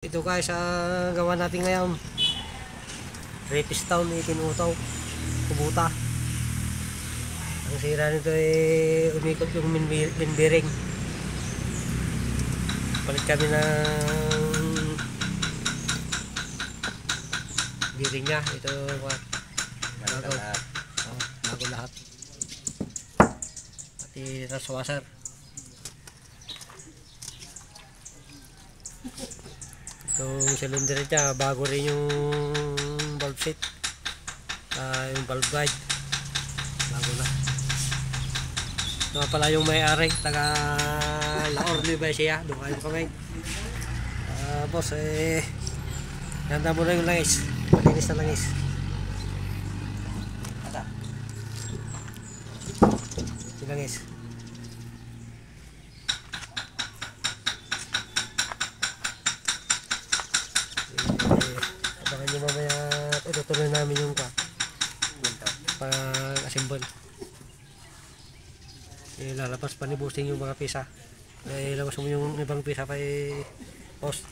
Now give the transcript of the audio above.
Ito guys, gawa natin ngayon Repistown 18 utaw kubuta. Ang sira nito ay umikot yung main bearing. Palit kami ng bearing nya. Ito bago lahat, pati washer. Yung cylinder niya, bago rin yung valve seat, yung valve guide, bago na. Ito pala yung may-ari, taga Laor Nueva Ecija, doon kayo kami. Boss, ganda mo na yung langis, malinis na langis. Yung langis. Abangan nyo mamaya, itutuloy namin yung pag-assemble. Lalabas pa ni boosting yung mga pisa. Ilabas mo yung ibang pisa pa post.